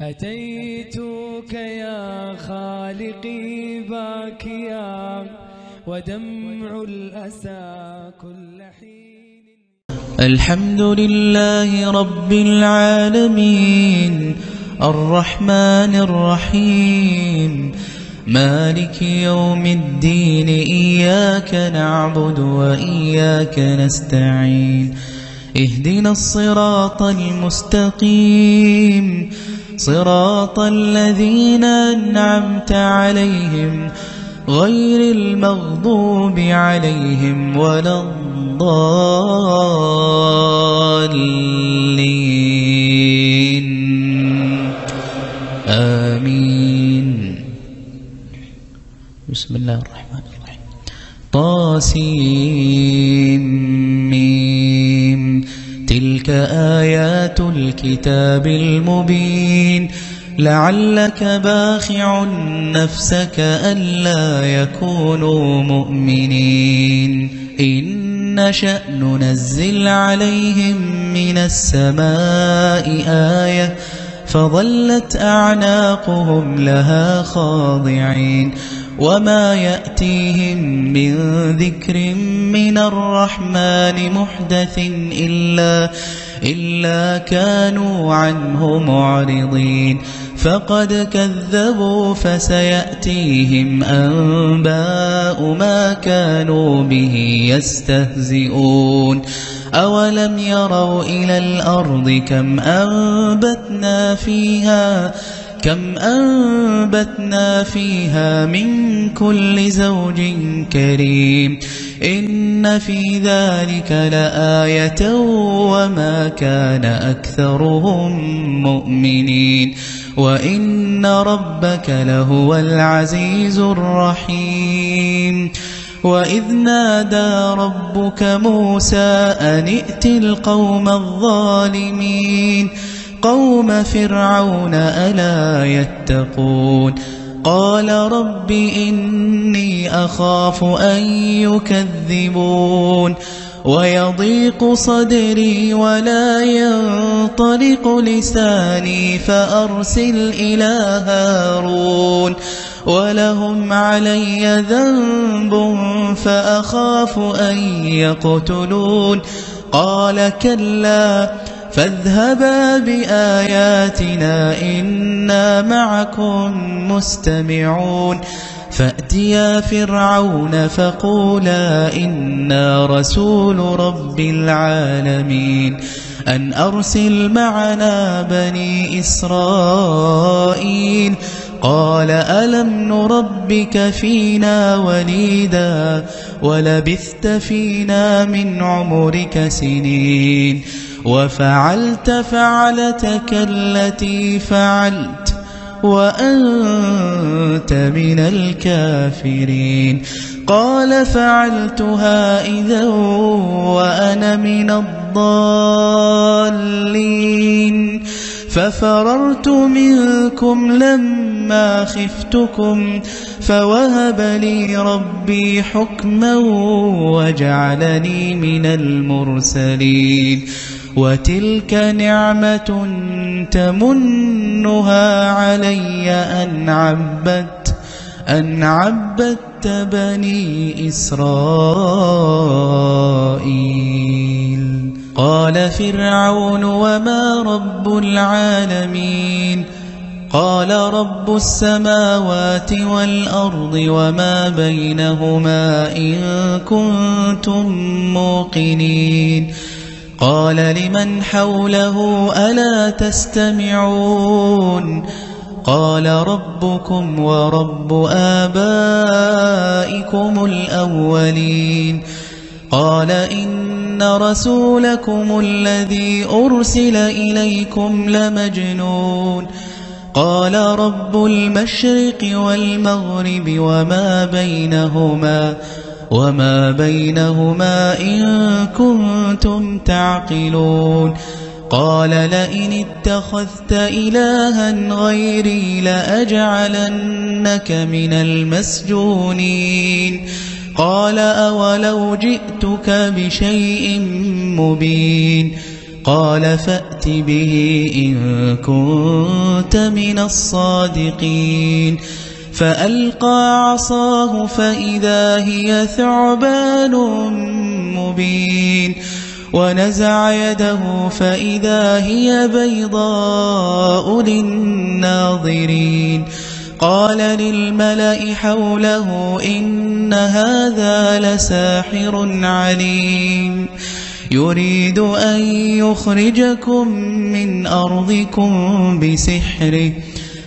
أتيتك يا خالقي باكيا ودمع الأسى كل حين. الحمد لله رب العالمين الرحمن الرحيم مالك يوم الدين، إياك نعبد وإياك نستعين. اهدنا الصراط المستقيم صراط الذين أنعمت عليهم غير المغضوب عليهم ولا الضالين آمين. بسم الله الرحمن الرحيم. طاسيم تلك آيات الكتاب المبين، لعلك باخع نفسك ألا يكونوا مؤمنين. إن نشأ ننزل عليهم من السماء آية فظلت أعناقهم لها خاضعين، وما يأتيهم من ذكر من الرحمن محدث إلا كانوا عنه معرضين. فقد كذبوا فسيأتيهم أنباء ما كانوا به يستهزئون. أولم يروا إلى الأرض كم أنبتنا فيها من كل زوج كريم. إن في ذلك لآية وما كان أكثرهم مؤمنين، وإن ربك لهو العزيز الرحيم. وإذ نادى ربك موسى أن ائت القوم الظالمين قوم فرعون ألا يتقون. قال رب إني أخاف أن يكذبون ويضيق صدري ولا ينطلق لساني فأرسل إلى هارون ولهم علي ذنب فأخاف أن يقتلون. قال كلا فاذهبا بآياتنا إنا معكم مستمعون. فأتيا فرعون فقولا إنا رسول رب العالمين أن أرسل معنا بني إسرائيل. قال ألم نربك فينا وليدا ولبثت فينا من عمرك سنين وفعلت فعلتك التي فعلت وأنت من الكافرين. قال فعلتها إذا وأنا من الضالين ففررت منكم لما خفتكم فوهب لي ربي حكما وجعلني من المرسلين. وتلك نعمة تمنها علي أن عبدت بني إسرائيل. قال فرعون وما رب العالمين؟ قال رب السماوات والأرض وما بينهما إن كنتم موقنين. قال لمن حوله ألا تستمعون؟ قال ربكم ورب آبائكم الأولين. قال إن رسولكم الذي أرسل إليكم لمجنون. قال رب المشرق والمغرب وما بينهما إن كنتم تعقلون. قال لئن اتخذت إلها غيري لأجعلنك من المسجونين. قال أولو جئتك بشيء مبين. قال فأت به إن كنت من الصادقين فألقى عصاه فإذا هي ثعبان مبين ونزع يده فإذا هي بيضاء للناظرين قال للملأ حوله إن هذا لساحر عليم يريد أن يخرجكم من أرضكم بسحره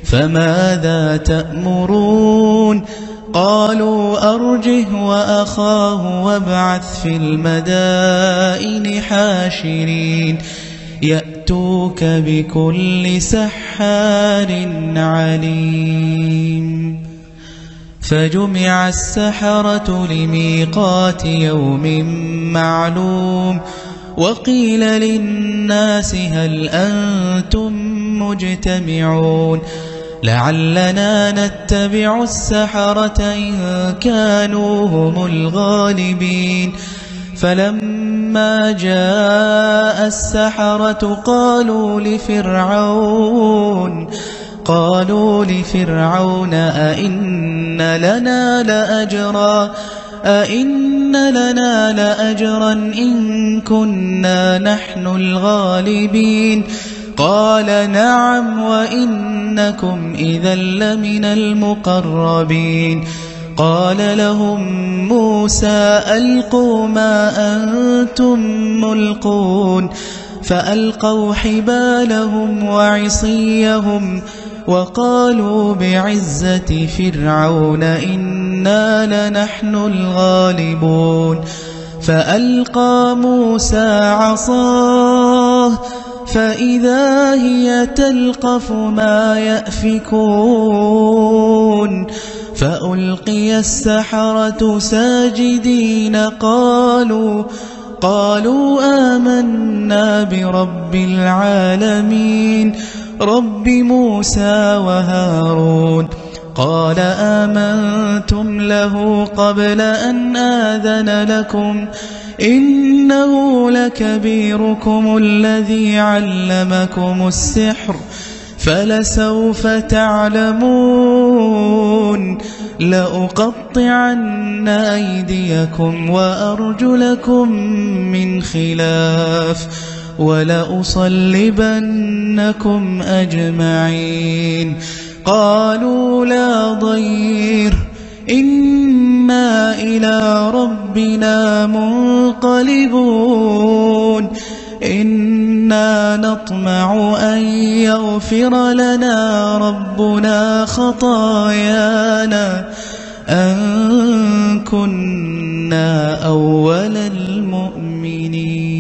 فماذا تأمرون قالوا أرجه وأخاه وابعث في المدائن حاشرين يأتوك بكل سحار عليم فجمع السحرة لميقات يوم معلوم وقيل للناس هل أنتم مجتمعون لعلنا نتبع السحرة إن كانوا هم الغالبين فلما جاء السحرة قالوا لفرعون أئن لنا لأجرا إن كنا نحن الغالبين قال نعم وإنكم إذا لمن المقربين قال لهم موسى ألقوا ما أنتم ملقون فألقوا حبالهم وعصيهم وقالوا بعزة فرعون إنا لنحن الغالبون فألقى موسى عصاه فإذا هي تلقف ما يأفكون فألقي السحرة ساجدين قالوا آمنا برب العالمين رب موسى وهارون قال آمنتم له قبل أن آذن لكم إنه لكبيركم الذي علمكم السحر فلسوف تعلمون لأقطعن أيديكم وأرجلكم من خلاف ولأصلبنكم أجمعين قالوا لا ضير إنا إلى ربنا منقلبون إنا نطمع أن يغفر لنا ربنا خطايانا أن كنا أول المؤمنين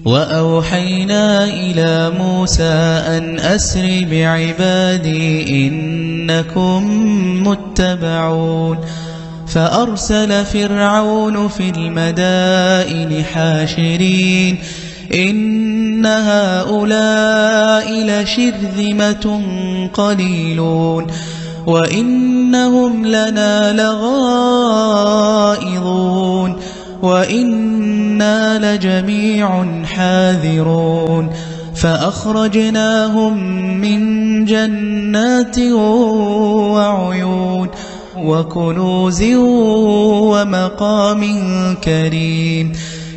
وأوحينا إلى موسى أن أسر بعبادي إنكم متبعون فأرسل فرعون في المدائن حاشرين إن هؤلاء لشرذمة قليلون وإنهم لنا لغائظون وإنا لجميع حاذرون فأخرجناهم من جنات وعيون وكنوز ومقام كريم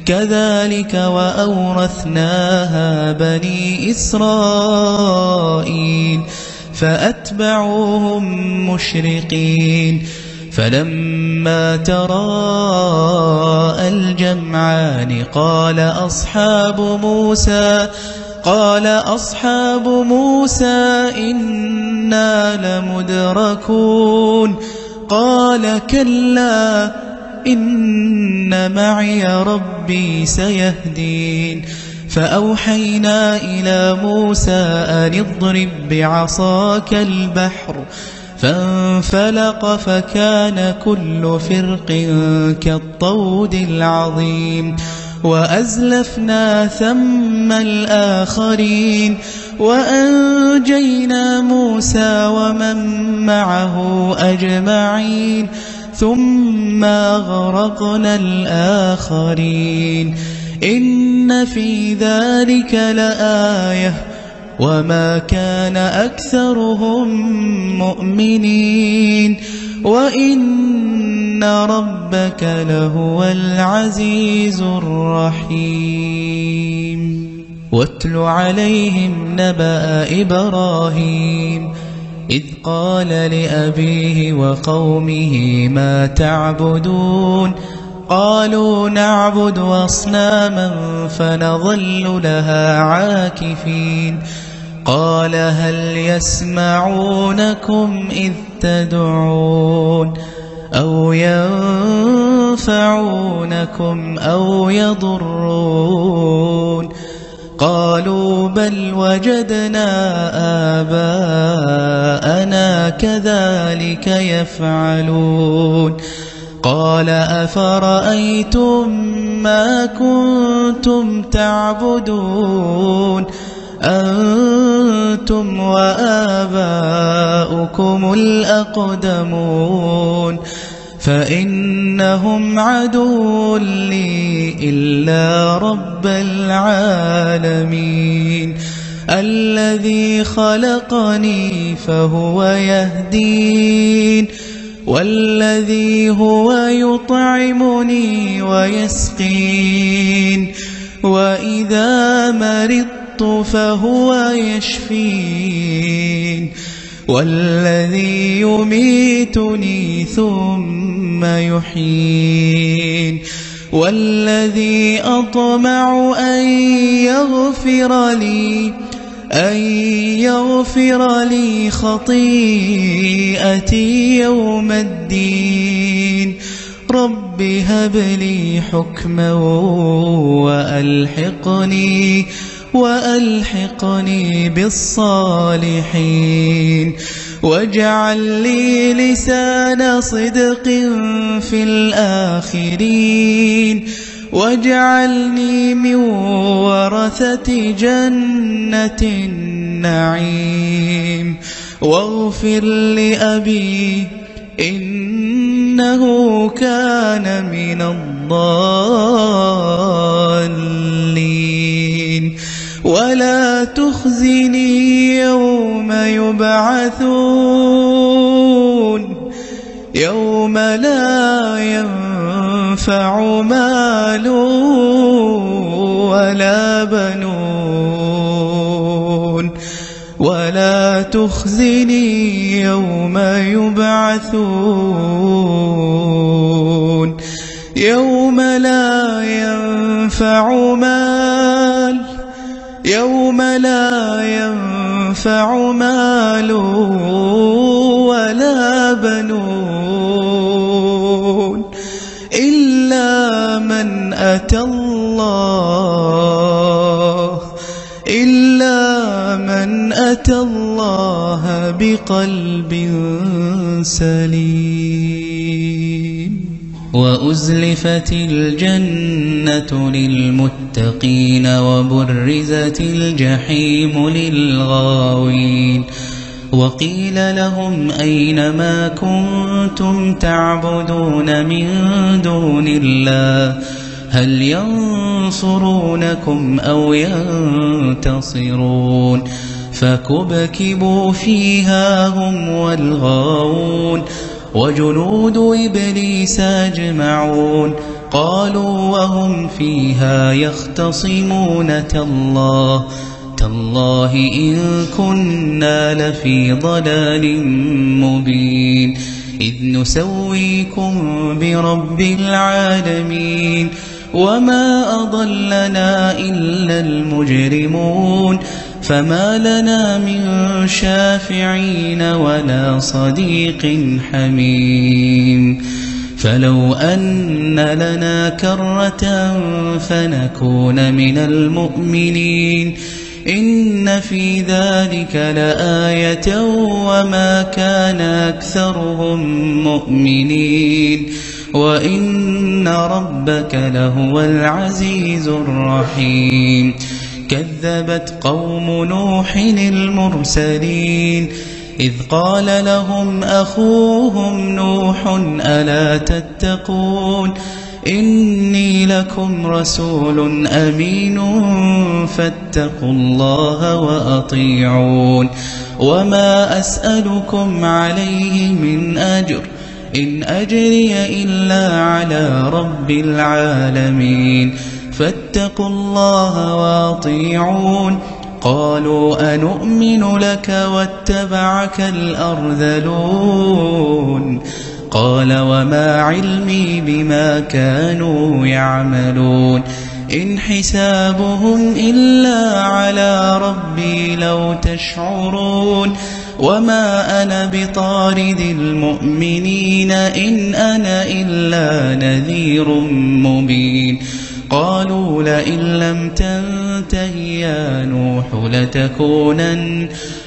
كذلك وأورثناها بني إسرائيل فأتبعوهم مشرقين فلما تراءى الجمعان قال أصحاب موسى إنا لمدركون قال كلا إن معي ربي سيهدين فأوحينا إلى موسى أن اضرب بعصاك البحر فانفلق فكان كل فرق كالطود العظيم وأزلفنا ثم الآخرين وأنجينا موسى ومن معه أجمعين ثم أغرقنا الآخرين إن في ذلك لآية وما كان أكثرهم مؤمنين وإن ربك لهو العزيز الرحيم واتل عليهم نبأ إبراهيم إذ قال لأبيه وقومه ما تعبدون قالوا نعبد أصناما فنظل لها عاكفين قال هل يسمعونكم إذ تدعون أو ينفعونكم أو يضرون قالوا بل وجدنا آباءنا كذلك يفعلون قال أفرأيتم ما كنتم تعبدون أنتم وآباؤكم الأقدمون فإنهم عدو لي إلا رب العالمين الذي خلقني فهو يهدين والذي هو يطعمني ويسقين وإذا مرضت فهو يشفين والذي يميتني ثم يحيين والذي أطمع أن يغفر لي خطيئتي يوم الدين رب هب لي حكما وألحقني بالصالحين واجعل لي لسان صدق في الآخرين واجعلني من ورثة جنة النعيم واغفر لأبي إنه كان من الضالين ولا تخزني يوم يبعثون يوم لا ينفع مال ولا بنون ولا تخزني يوم يبعثون يوم لا ينفع مال ولا بنون إلا من أتى الله بقلب سليم وأزلفت الجنة للمتقين وبرزت الجحيم للغاوين وقيل لهم أين ما كنتم تعبدون من دون الله هل ينصرونكم أو ينتصرون فكبكبوا فيها هم والغاوون وجنود إبليس أجمعون قالوا وهم فيها يختصمون تالله إن كنا لفي ضلال مبين إذ نسويكم برب العالمين وما أضلنا إلا المجرمون فما لنا من شافعين ولا صديق حميم فلو أن لنا كرة فنكون من المؤمنين إن في ذلك لآية وما كان أكثرهم مؤمنين وإن ربك لهو العزيز الرحيم كذبت قوم نوح المرسلين إذ قال لهم أخوهم نوح ألا تتقون إني لكم رسول أمين فاتقوا الله وأطيعون وما أسألكم عليه من أجر إن أجري إلا على رب العالمين فاتقوا الله وأطيعون قالوا أنؤمن لك واتبعك الأرذلون قال وما علمي بما كانوا يعملون إن حسابهم إلا على ربي لو تشعرون وما أنا بطارد المؤمنين إن أنا إلا نذير مبين قالوا لئن لم تنته يا نوح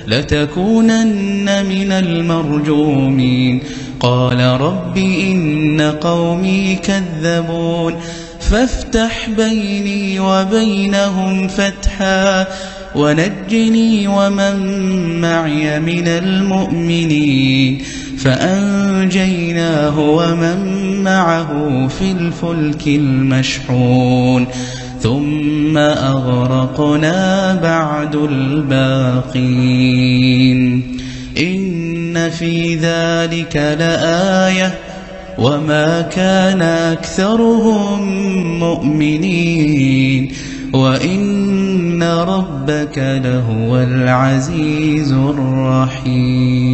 لتكونن من المرجومين قال رب إن قومي كذبون فافتح بيني وبينهم فتحا ونجني ومن معي من المؤمنين فأنجيناه ومن معه في الفلك المشحون ثم أغرقنا بعد الباقين إن في ذلك لآية وما كان أكثرهم مؤمنين وإن ربك لهو العزيز الرحيم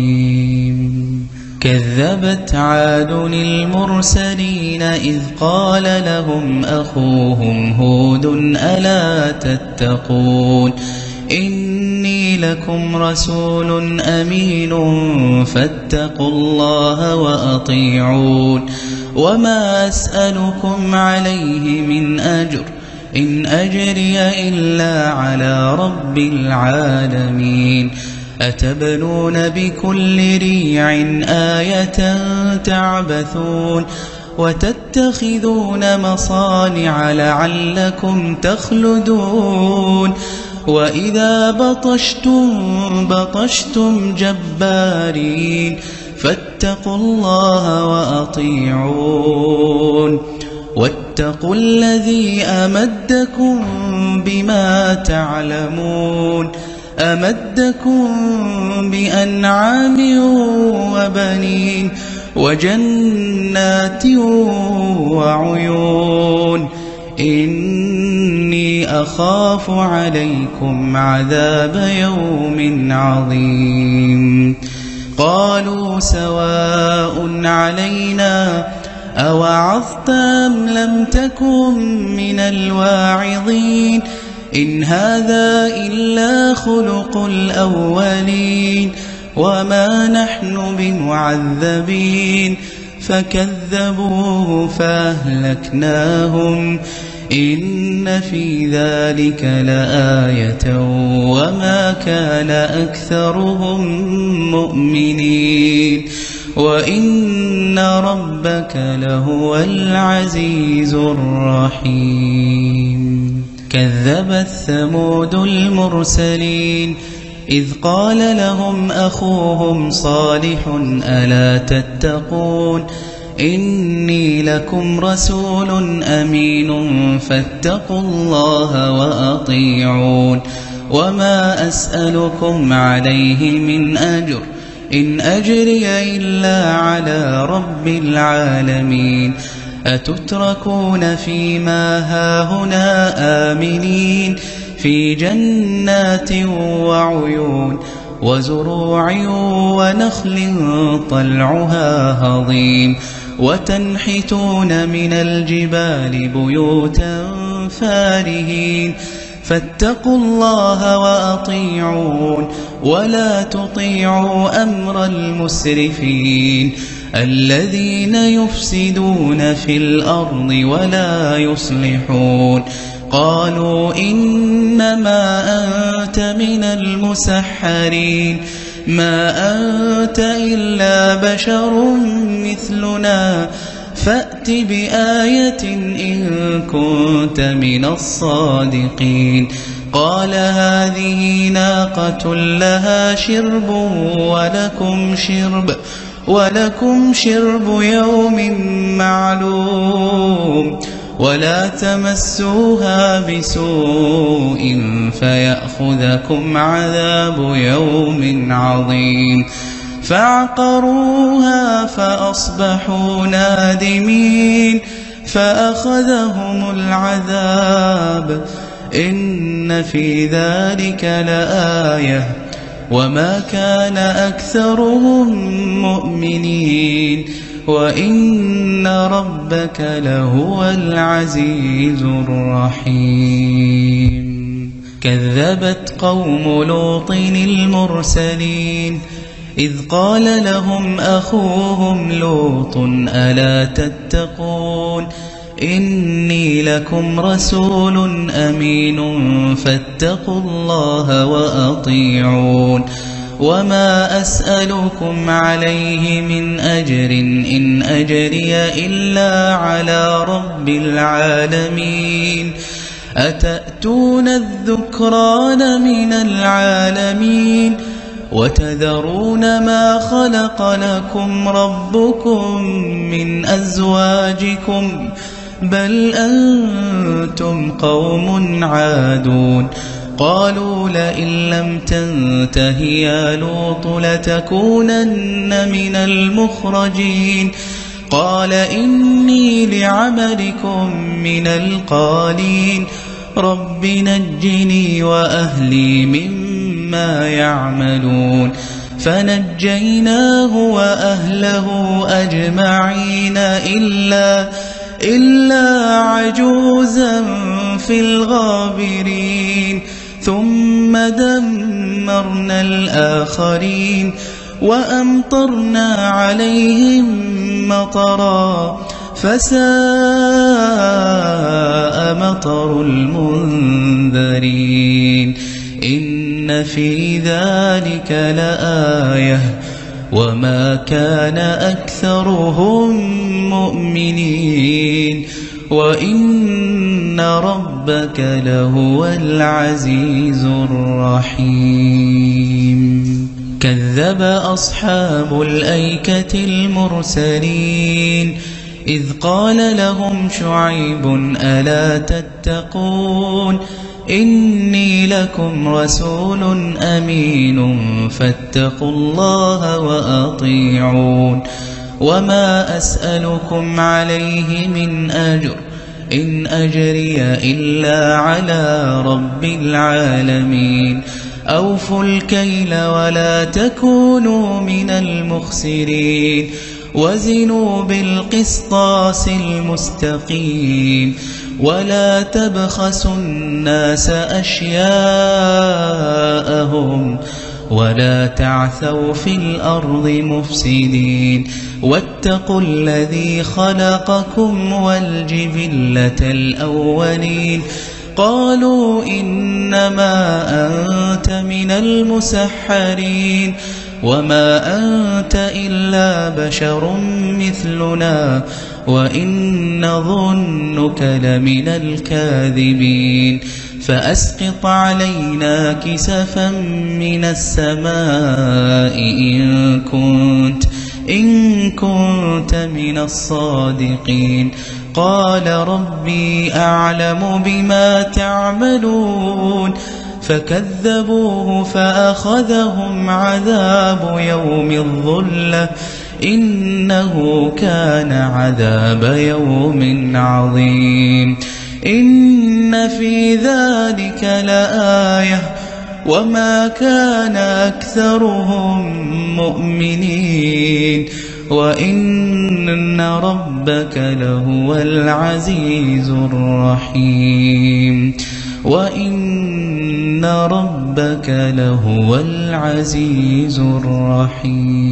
كذبت عاد المرسلين إذ قال لهم أخوهم هود ألا تتقون إني لكم رسول أمين فاتقوا الله وأطيعون وما أسألكم عليه من أجر إن أجري إلا على رب العالمين أتبنون بكل ريع آية تعبثون وتتخذون مصانع لعلكم تخلدون وإذا بطشتم جبارين فاتقوا الله وأطيعون واتقوا الذي أمدكم بما تعلمون أمدكم بأنعام وبنين وجنات وعيون إني أخاف عليكم عذاب يوم عظيم قالوا سواء علينا أوعظت أم لم تكن من الواعظين إن هذا إلا خلق الأولين وما نحن بمعذبين فكذبوه فأهلكناهم إن في ذلك لآية وما كان أكثرهم مؤمنين وإن ربك لهو العزيز الرحيم كذبت ثمود المرسلين إذ قال لهم أخوهم صالح ألا تتقون إني لكم رسول أمين فاتقوا الله وأطيعون وما أسألكم عليه من أجر إن أجري إلا على رب العالمين أتتركون فيما هاهنا آمنين في جنات وعيون وزروع ونخل طلعها هضيم وتنحتون من الجبال بيوتا فارهين فاتقوا الله وأطيعون ولا تطيعوا أمر المسرفين الذين يفسدون في الأرض ولا يصلحون قالوا إنما أنت من المسحرين ما أنت إلا بشر مثلنا فأت بآية إن كنت من الصادقين قال هذه ناقة لها شرب ولكم شرب يوم معلوم ولا تمسوها بسوء فيأخذكم عذاب يوم عظيم فعقروها فأصبحوا نادمين فأخذهم العذاب إن في ذلك لآية وما كان أكثرهم مؤمنين وإن ربك لهو العزيز الرحيم كذبت قوم لوط المرسلين إذ قال لهم أخوهم لوط ألا تتقون إني لكم رسول أمين فاتقوا الله وأطيعون وما أسألكم عليه من أجر إن أجري إلا على رب العالمين أتأتون الذكران من العالمين وتذرون ما خلق لكم ربكم من أزواجكم بل أنتم قوم عادون قالوا لئن لم تنته يا لوط لتكونن من المخرجين قال إني لعملكم من القالين رب نجني وأهلي مما يعملون فنجيناه وأهله أجمعين إلا عجوزا في الغابرين ثم دمرنا الآخرين وأمطرنا عليهم مطرا فساء مطر المنذرين إن في ذلك لآية وما كان أكثرهم مؤمنين وإن ربك لهو العزيز الرحيم كذب أصحاب الأيكة المرسلين إذ قال لهم شعيب ألا تتقون إني لكم رسول أمين فاتقوا الله وأطيعون وما أسألكم عليه من أجر إن أجري إلا على رب العالمين أوفوا الكيل ولا تكونوا من المخسرين وزنوا بالقسطاس المستقيم ولا تبخسوا الناس أشياءهم ولا تعثوا في الأرض مفسدين واتقوا الذي خلقكم والجبلة الأولين قالوا إنما أنت من المسحرين وما أنت إلا بشر مثلنا وإن ظنك لمن الكاذبين فأسقط علينا كسفا من السماء إن كنت من الصادقين قال ربي أعلم بما تعملون فكذبوه فأخذهم عذاب يوم الظلة إنه كان عذاب يوم عظيم إن في ذلك لآية وما كان أكثرهم مؤمنين وإن ربك لهو العزيز الرحيم وإن ربك لهو العزيز الرحيم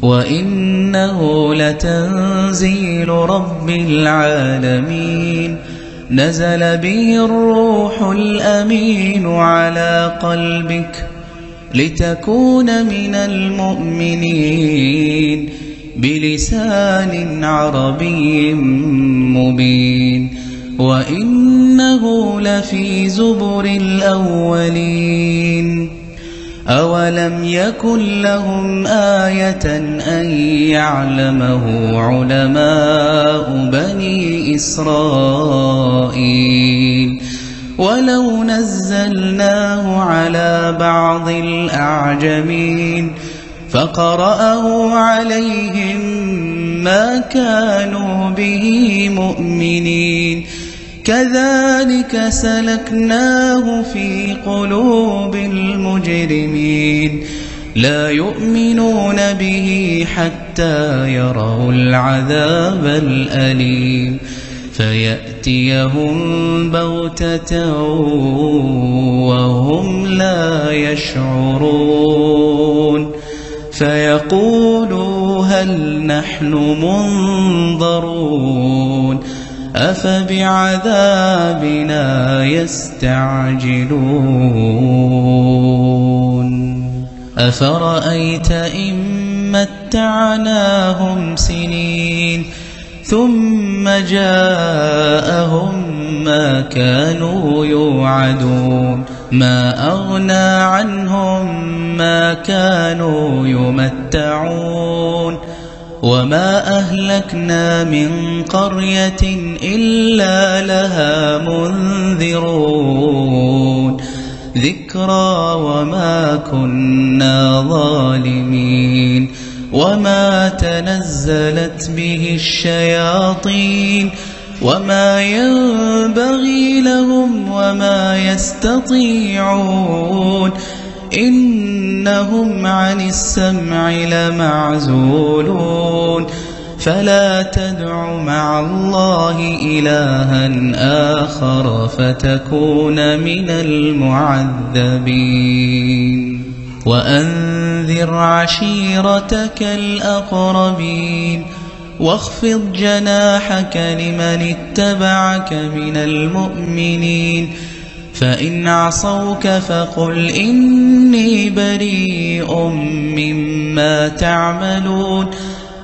وإنه لتنزيل رب العالمين نزل به الروح الأمين على قلبك لتكون من المؤمنين بلسان عربي مبين وإنه لفي زبر الأولين أولم يكن لهم آية أن يعلمه علماء بني إسرائيل ولو نزلناه على بعض الأعجمين فقرأه عليهم ما كانوا به مؤمنين كذلك سلكناه في قلوب المجرمين لا يؤمنون به حتى يروا العذاب الأليم فيأتيهم بغتة وهم لا يشعرون فيقولوا هل نحن منظرون أفبعذابنا يستعجلون أفرأيت إن متعناهم سنين ثم جاءهم ما كانوا يوعدون ما أغنى عنهم ما كانوا يمتعون وما أهلكنا من قرية إلا لها منذرون ذكرى وما كنا ظالمين وما تنزلت به الشياطين وما ينبغي لهم وما يستطيعون إنهم عن السمع لمعزولون فلا تدع مع الله إلها آخر فتكون من المعذبين وأنذر عشيرتك الأقربين واخفض جناحك لمن اتبعك من المؤمنين فإن عصوك فقل إني بريء مما تعملون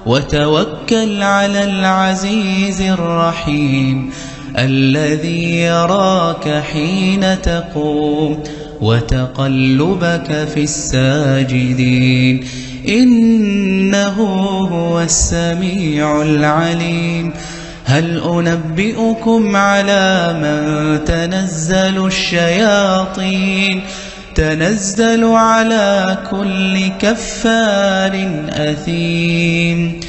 وتوكل على العزيز الرحيم الذي يراك حين تقوم وتقلبك في الساجدين إنه هو السميع العليم هل أنبئكم على من تنزل الشياطين تنزل على كل كفار أثيم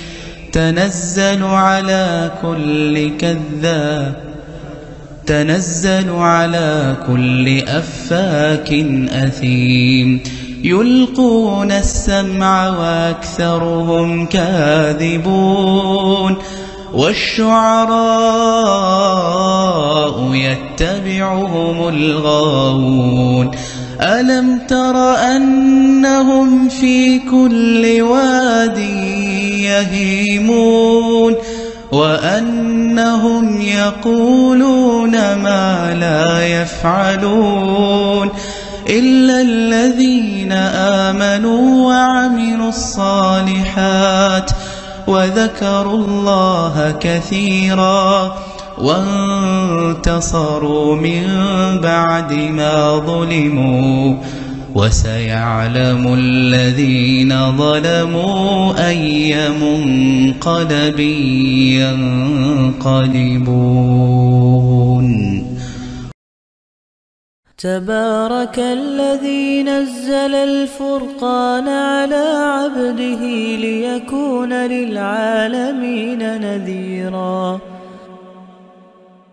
تنزل على كل أفاك أثيم يلقون السمع وأكثرهم كاذبون والشعراء يتبعهم الغاوون ألم تر أنهم في كل واد يهيمون وأنهم يقولون ما لا يفعلون إلا الذين آمنوا وعملوا الصالحات وذكروا الله كثيرا وانتصروا من بعد ما ظلموا وسيعلم الذين ظلموا أي منقلب ينقلبون تبارك الذي نزل الفرقان على عبده ليكون للعالمين نذيرا